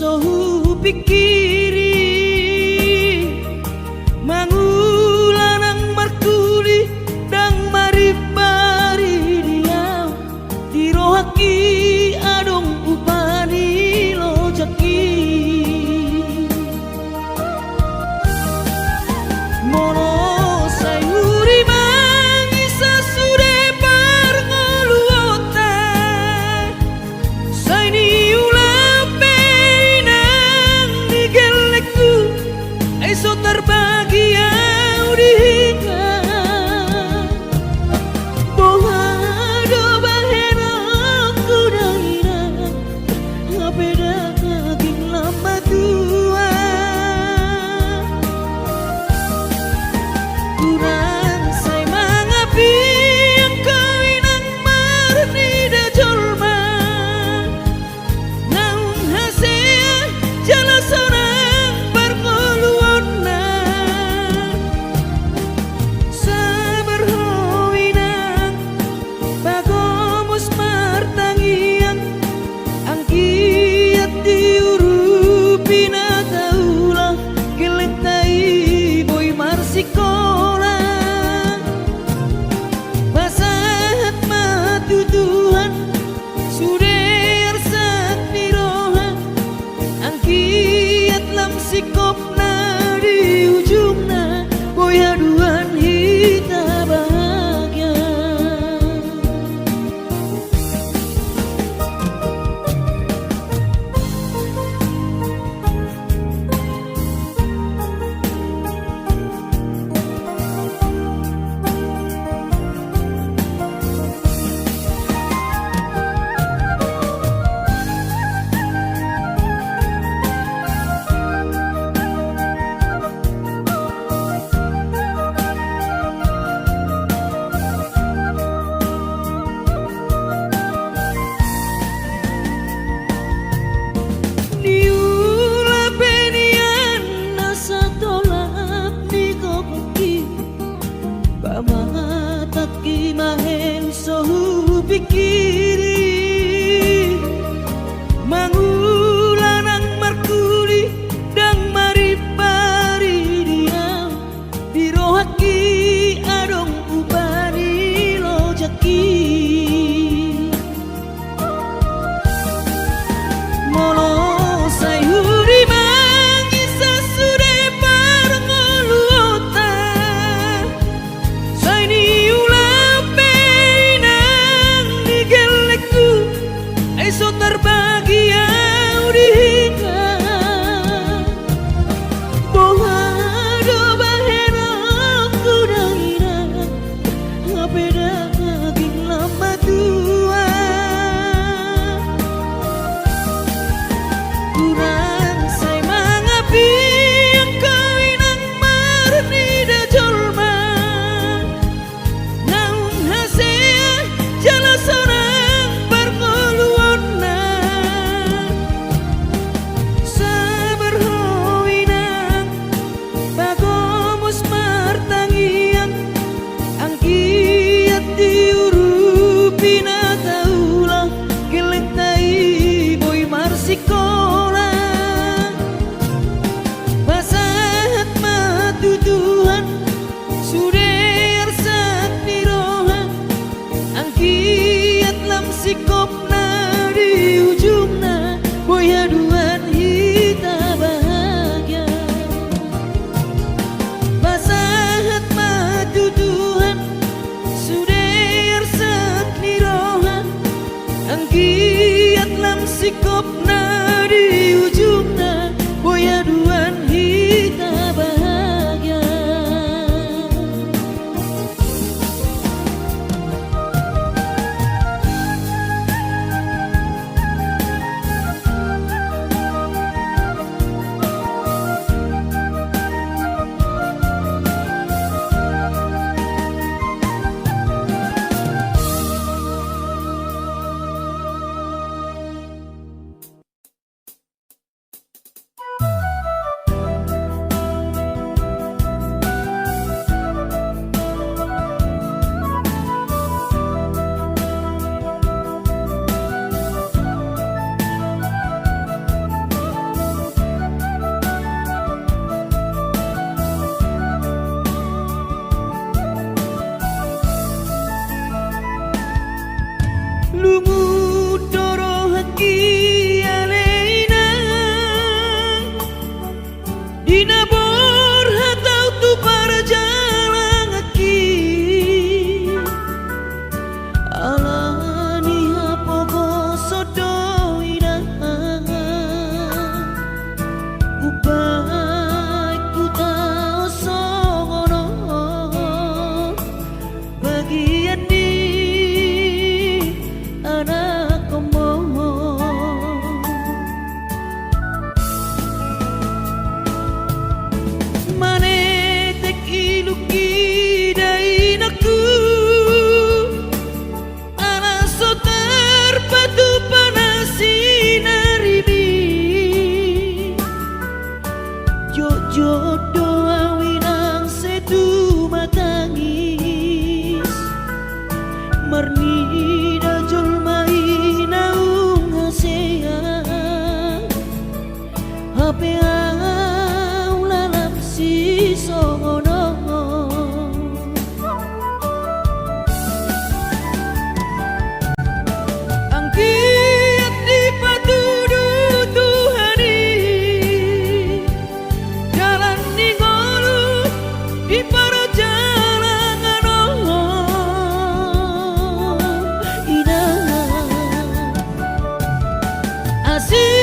sohu pikiri mangulanang markuli dang maribari diam dirohaki adong upani lojaki mono sayuri mangisa sude parngoluota saini ulape nang digelekku eso terbahagia udihika bohado bahena kudaina ngapeda kaging lama tua kurang say mangapi ang kawinang marni da jolma naung hasea jala sorang parngoluon na sabar howinang bagomos martangiang ang kiat diurupi na taulah gelektai boy marsikola basahat matutuhan suder sat miroha ang kiat lam sikop na di ujung na boy haduan hita bahagia niula penian nasa tolak ni kopuki pamataki mahen sohu pikiri mangulanang markuli dang maribari diam dirohaki adong upani lojaki mono sayuri mangisa sude parngoluota saini ulape nang digelekku eso terbahagia udihika bohado bahena kudaina ngapeda kaging lama tua kurang say mangapi ang kawinang marni da jolma naung hasea jala sorang parngoluon na sabar howinang bagomos martangiang ang kiat diurupi na taulah gelektai boy marsikola Ape au lalap si songono Angkiat di patudu Tuhani Jalan ningolu di para jalangan Inah Asih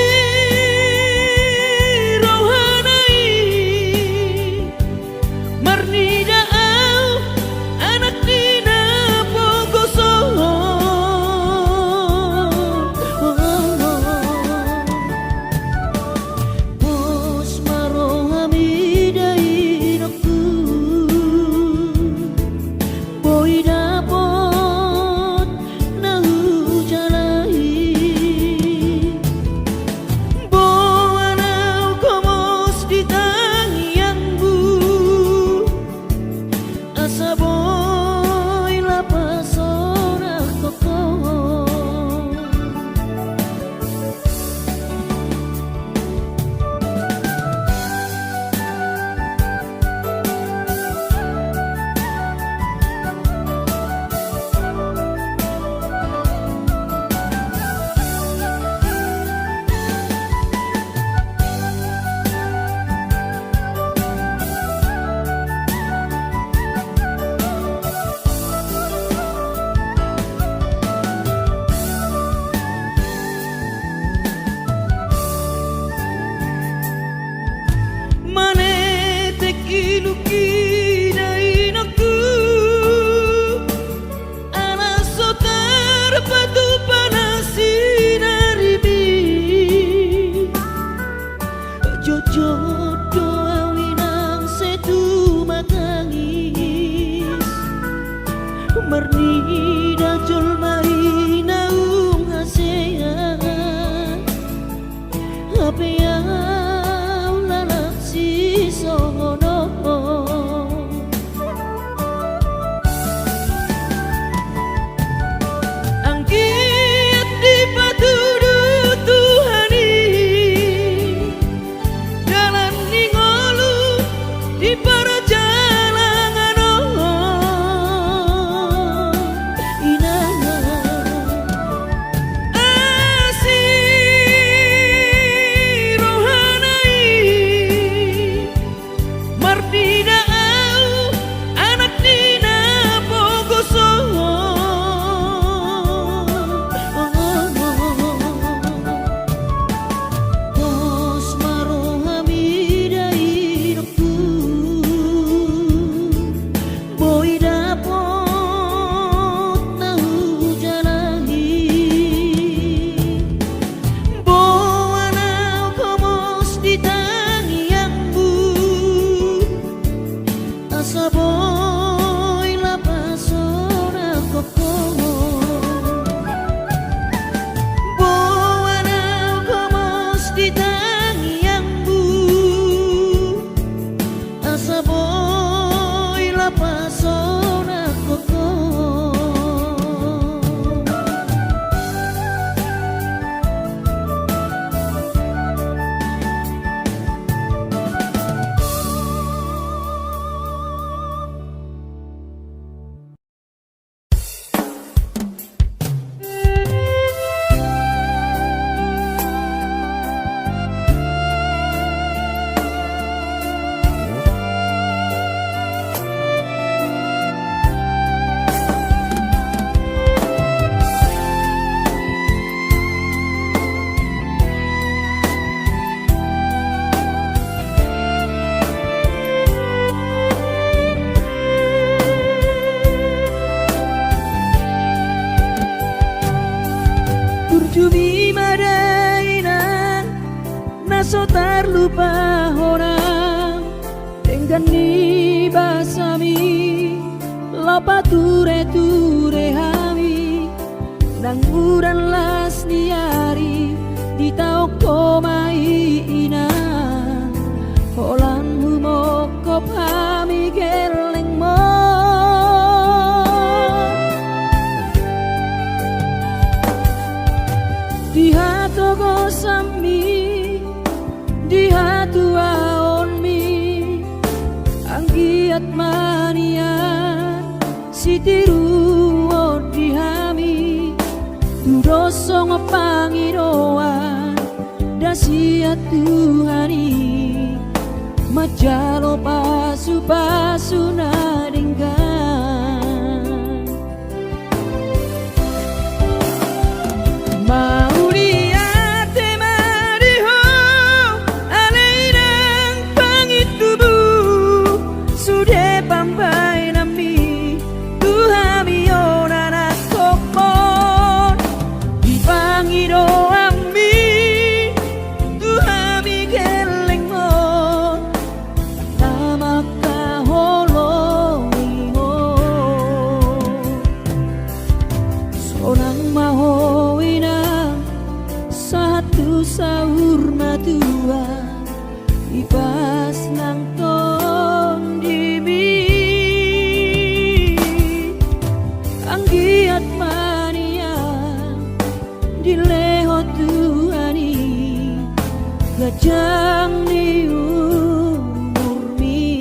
Mernida julmai naung hasea Ape au lalap si songono Angkiat di patudu Tuhani Jalan ningolu di para Jumi madaina naso terlupa orang dengan ni basami lapa ture hami nang uran las niari di tau komai ina holan humokop hami geleng mo di hatogo sami di sitiru odihami tudoso ngopangiroan dasia Tuhani majalo pasu-pasu nadenggan Mauliate mariho alainang pangitubu sude pambai nami Tuhami onana kokon di pangiro ami Tuhami geleng mo nama kaholongiho sonang mahowina satu sahur matua ibas nang ton dimi anggiat mania dileho Tuhani gajang ni umurmi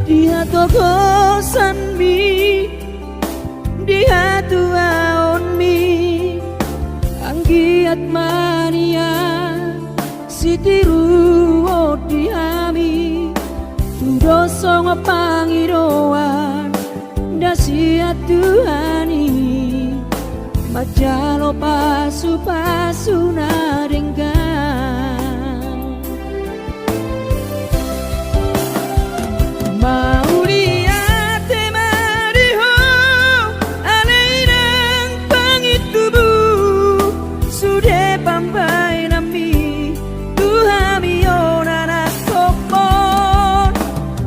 Dia togosan mi dia tuaon mi anggiat mania sitiru odihami tudoso ngopangiroan dasia Tuhani majalo pasu-pasu nadenggan Mauliate mariho alainang pangitubu sude pambai nami Tuhami onana kokon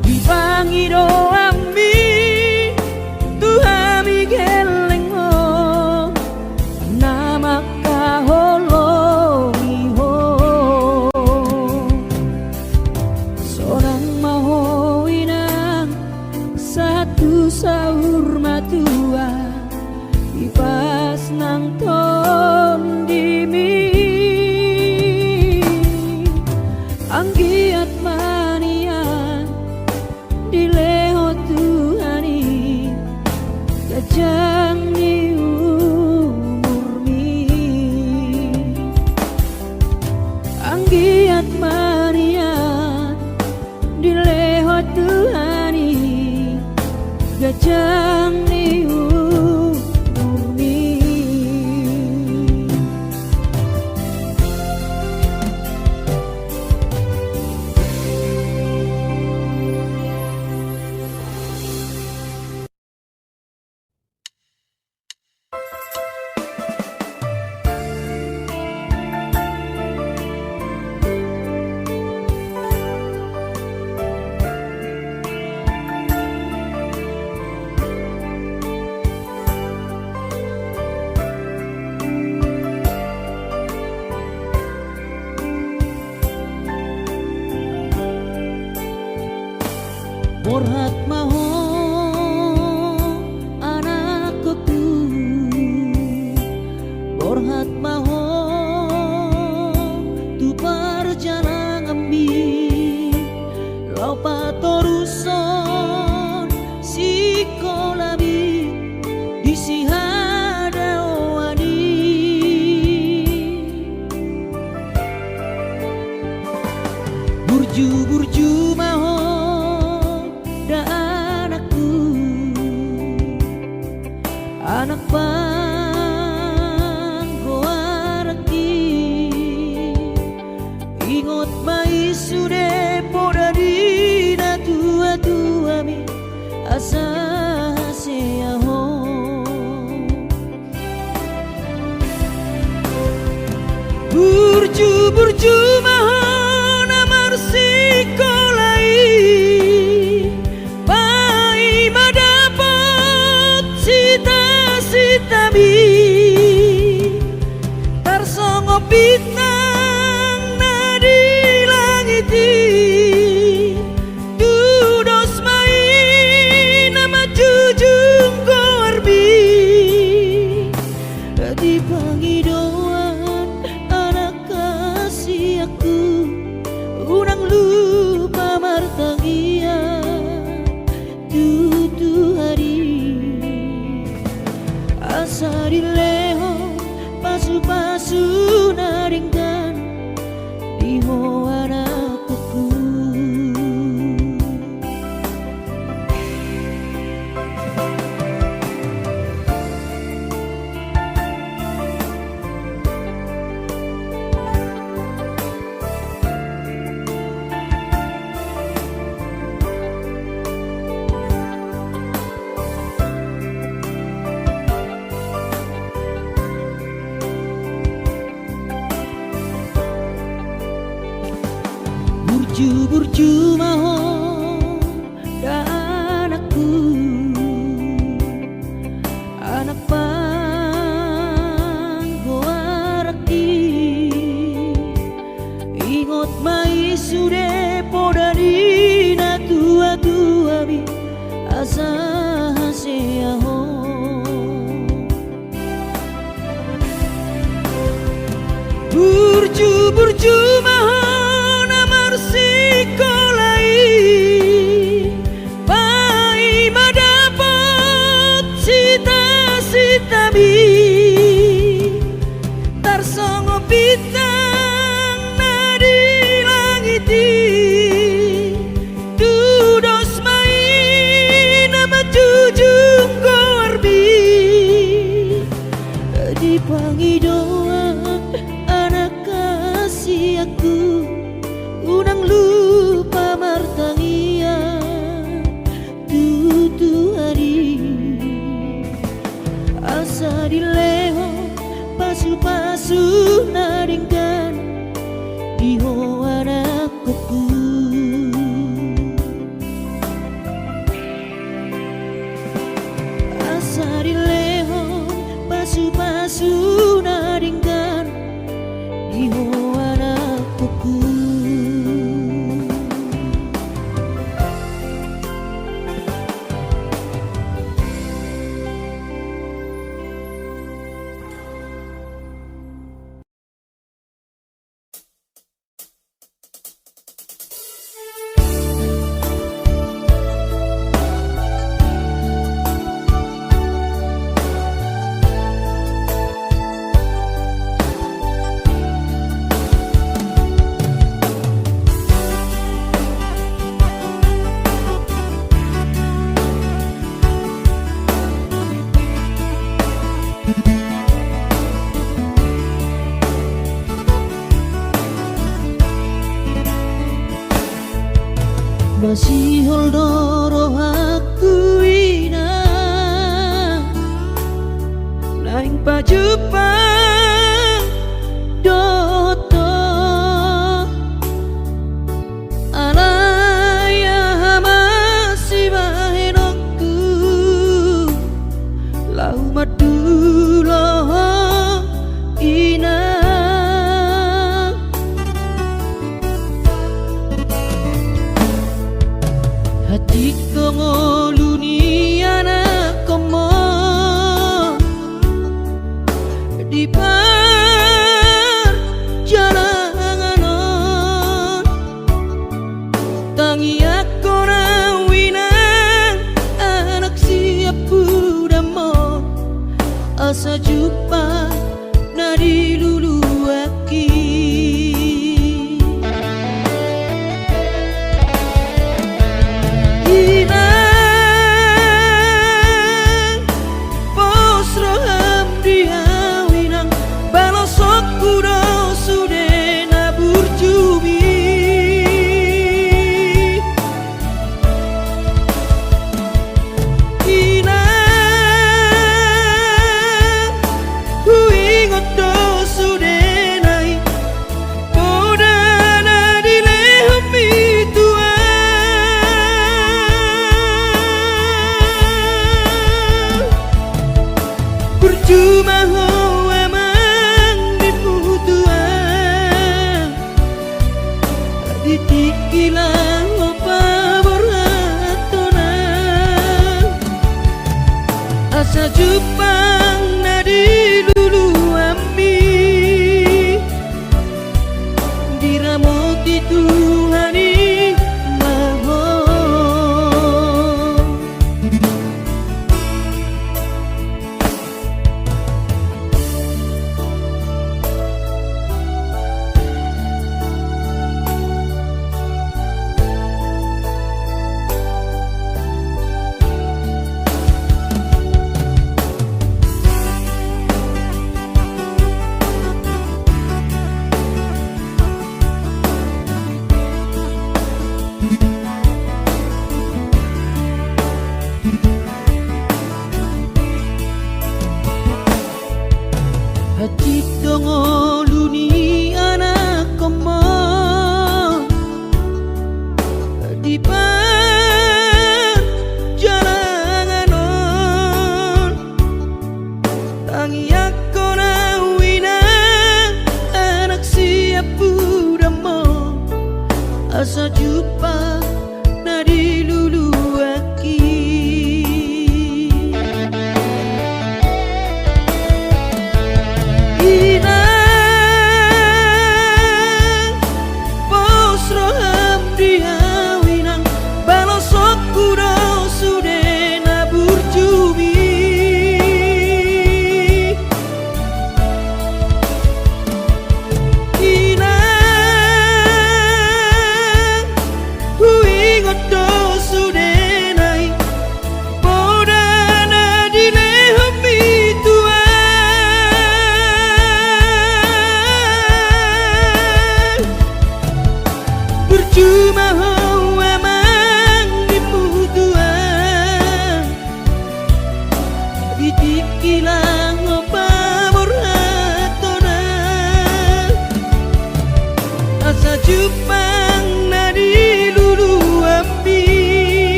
di pangiro ami Tuhami geleng mo nama kaholongiho sonang mahowinang satu sahur matua ibas nang ton dimi anggiat mania dileho Tuhani gajang ni umurmi anggiat mania dileho Tuhani gajang ni umurmi Borhat maho anakku Borhat maho tu perjalanan ambi lau patoruson sikolabi isi hada wadi burju maho anak panggoaraki ingot mai sude poda dina tua mi asa seaho burju mahona marsi tarsongo bintang nadi langit tudos main nama jujung korbi di panggidoan anak kasih aku unang lupa martangia tutu hari asa dileho pasu-pasu naringkan di hoana kuku burju maho dan aku anak panggoaraki ingot mai sude podadina tua bi asa haseaho burju maho sikolai pai madapot sita bi tarsongo bintang nadi langit tudos main nama jujung korbi di panggidoan anak kasih aku unang lupa martangia tutu hari asa dileho pasu-pasu naringkan di hoana kuku asa dileho pasu-pasu naringkan di hoana kuku masih holdoro aku ina naing pajupang doto alaya masih bahenokku lau madulo ina hati kongoluniana komo di perjalanan tangi aku rawinang anak siap budamon asa jumpa nadi lulu aki Jepang nadi lulu ami diramoti Tuhani maho hati dongo luni anak komo di perjalanan tangi aku nawina anak siap budamo asa jumpa nadi lulu aki cuma hawa mangimu tuan ditikilang pamor hatona asa Jepang nadi lulu api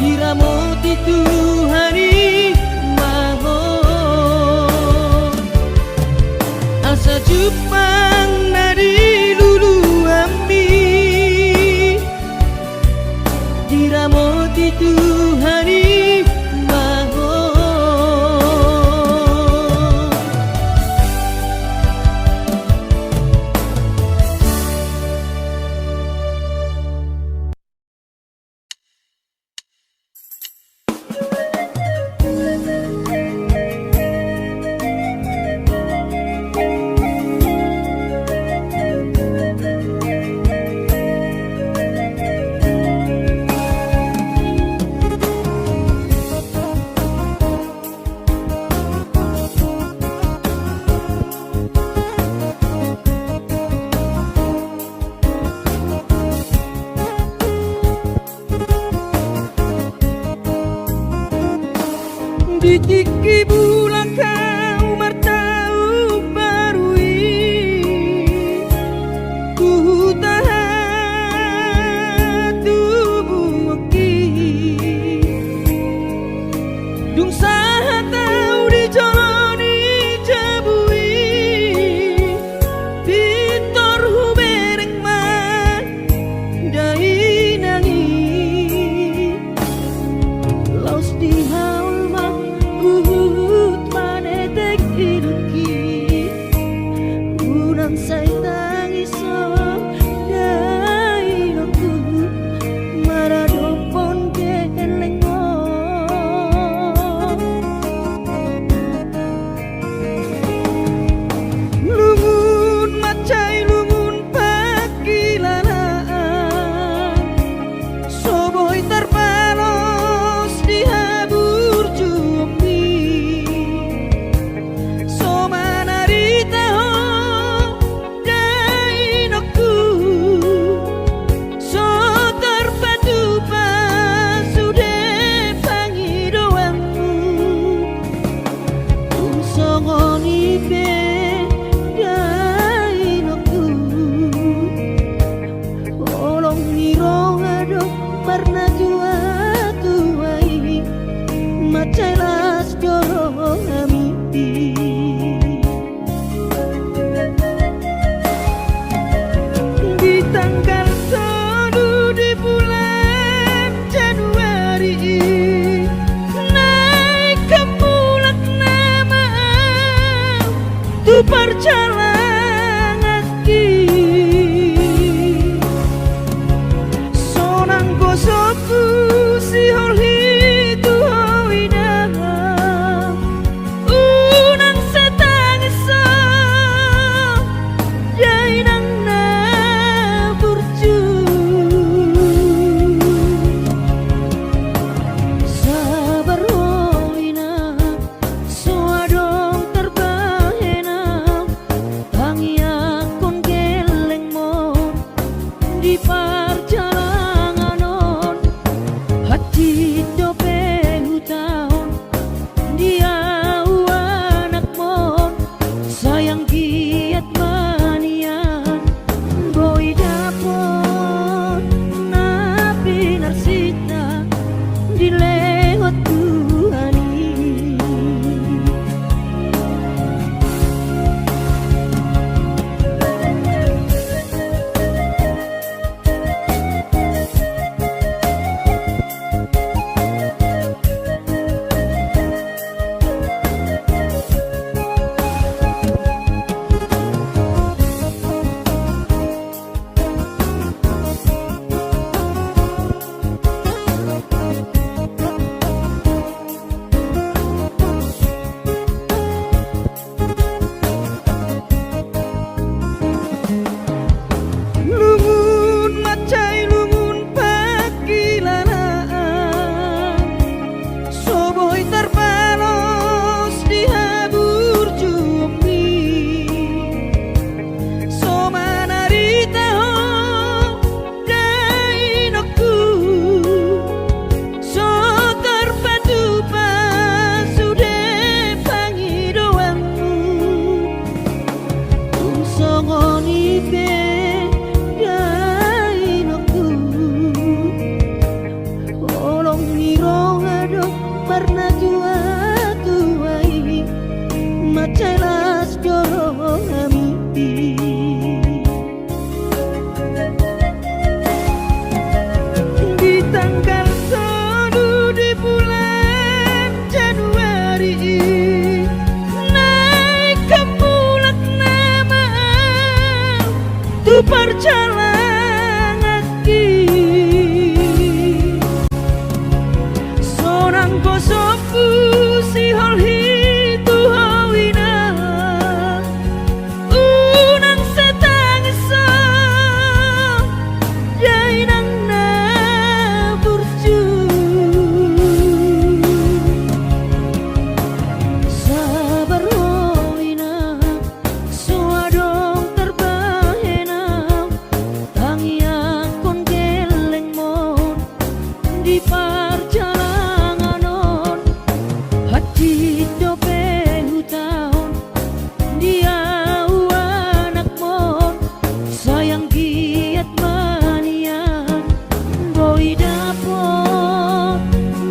diramoti Tuhani maho asa Jepang nadi diramoti Tuhani maho ditiki bulan kau martau barui ku tahan tubuh ki dung saha tau dijalani jabui pitor hubereng man dai nangi laus di haul ma maneh perjalanan iki sonang kosoku si holi tuhoina unang setang isa jainang na burju sabar hoina suadong terbahena tangiakon geleng mon di perjalanan on hati dope hutaon dia anak mon sayang giat manian boy dapon napi narsita dilewat Tuhani lumun macai lumun pakilanaan soboy terbalos di habur jumi somanarita ho dainoku so terpadu pasude pangidoanmu songoni pe dainoku olong nirong adok marna tua tuai macelas doro ami di tanggal 1 di bulan Januari naik ke mulak nama tu perjalanan iki sonang kosoku si holhi tuhoina unang setang isa jainang na burju sabar hoina suadong terbahena tangiakon geleng mon di perjalanan on hati dope hutaon dia anak mon sayang giat manian boy dapon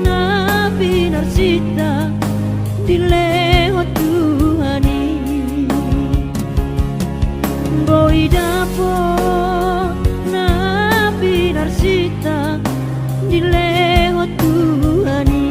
napi narsita dilewat Tuhani boy dapon napi narsita dilewat Tuhani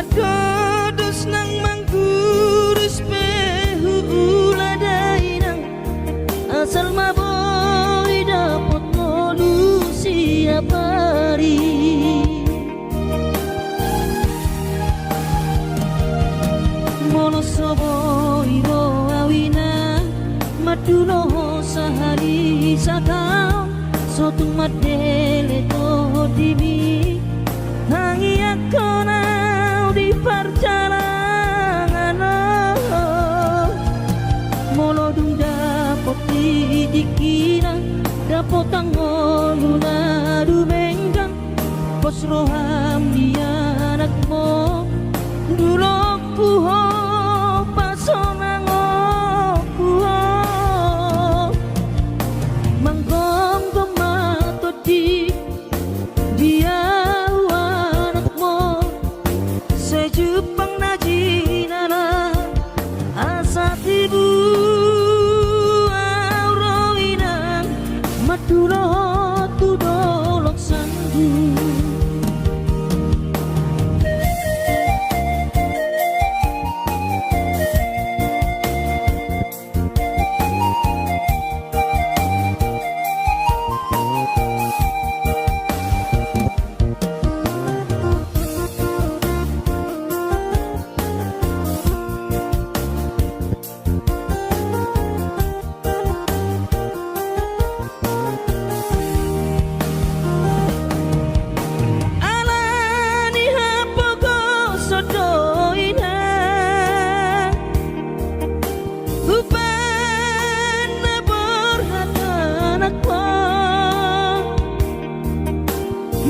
Madodos nang mangkurus pehu uladainang asal maboy dapot ngolu siap hari mono soboy bo awina maduno sahari sakau sotung madele to dimi hangi akona di perjalanan molo dung dapot di dikira dapot angoluna du menggang pos roham dia anakmu dulu kuho pasonang kuho manggom gomato di dia Jepang najinana asa tibu auroinang maturo tudolok sanggu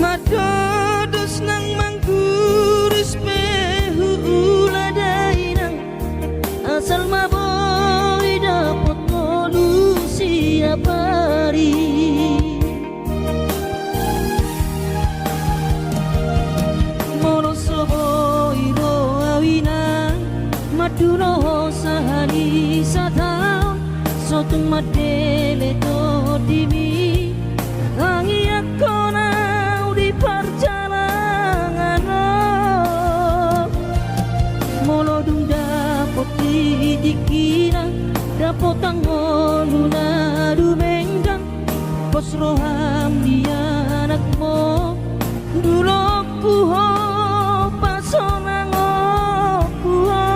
Madodos nang mangkurus pehu uladainang asal maboy dapot ngolu siap hari mono soboy ro awina maduno sahari satau sotung madele to dimi hangi akona perjalanan molo dung dapot di dikira dapot angoluna du menggang pos roham dia anakmu dulu kuho pasonang kuho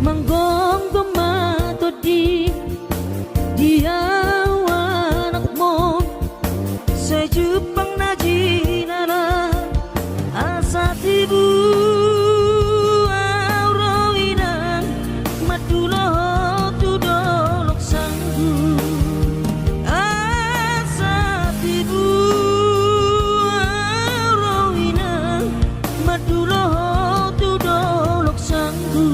manggong gomato di dia Jepang najinana asa tibu auroinang madulo tudolok sanggu asa tibu auroinang madulo tudolok sanggu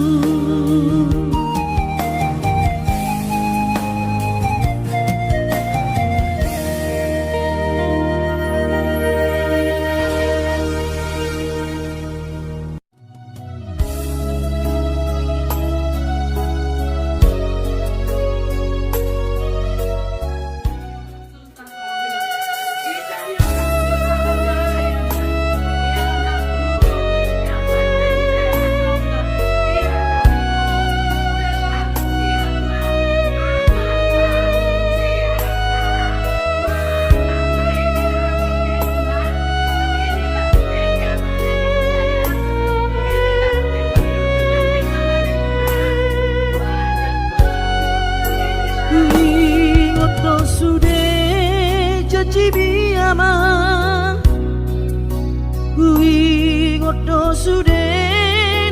Kui ngoto sude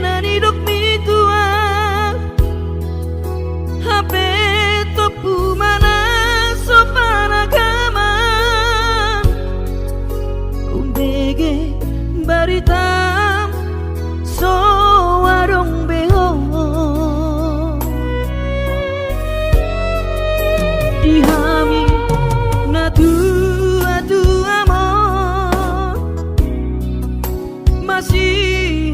nani dok mi tua HP topu mana sopana kaman undege baritam so warong beho dihami natu atu amor masih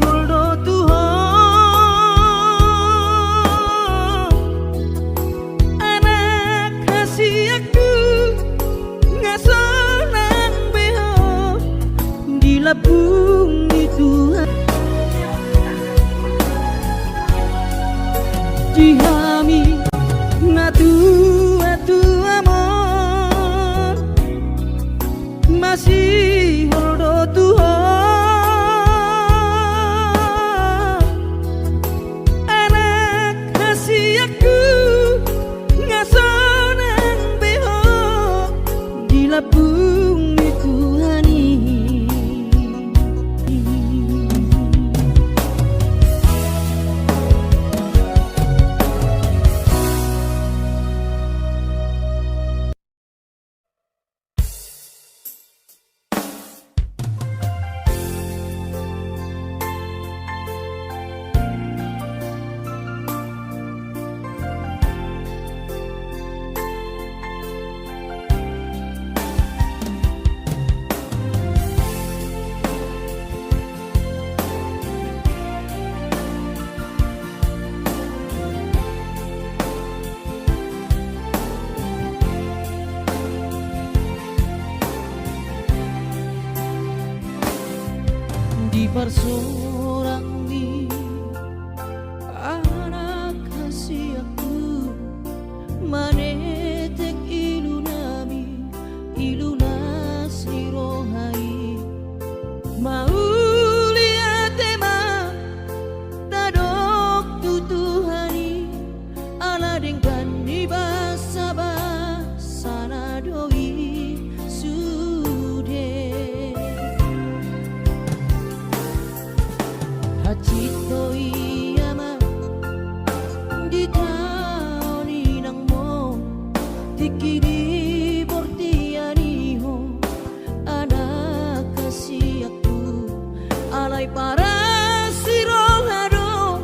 Bersorang di anak kasih aku manetek ilunami iluna sirohai maulia tema tadok tutuhani ala dengkan di basa basa doi sude hachito iyama di taoni nang mo tikidi bortianiho anak kasih aku alay para sirohado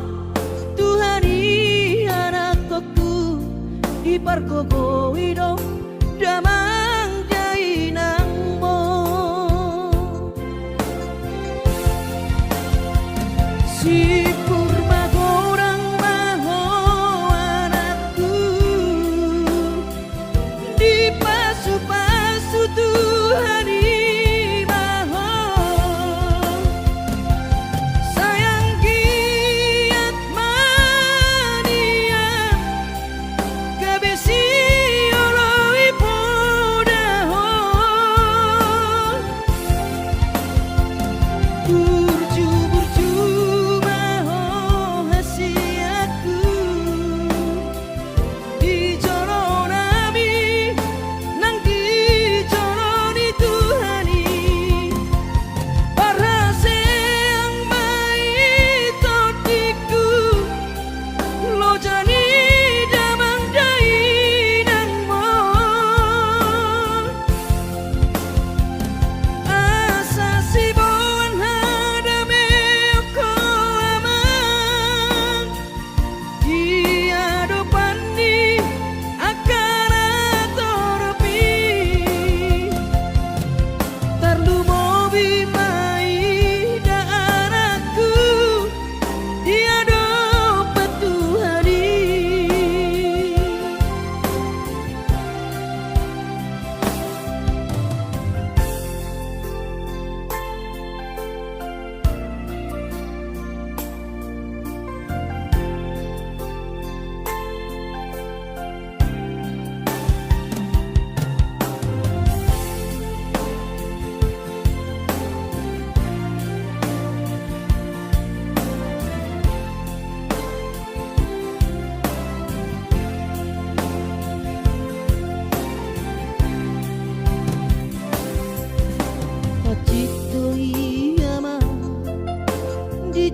Tuhani anak aku di parkogo ido damang jai nang mo si purma gorang maho anakku di pasu-pasu Tuhani maho sayang giat mania kabesi oloi podaho burju-burju maho hasiatku di joronami nang di joroni Tuhani parase ang maitotiku lo jani damang dai nang mo asa sibuan hadame ko amang dia dopani akara toropi tarlu mobi mai da anakku dia dopat Tuhani hachito iyama di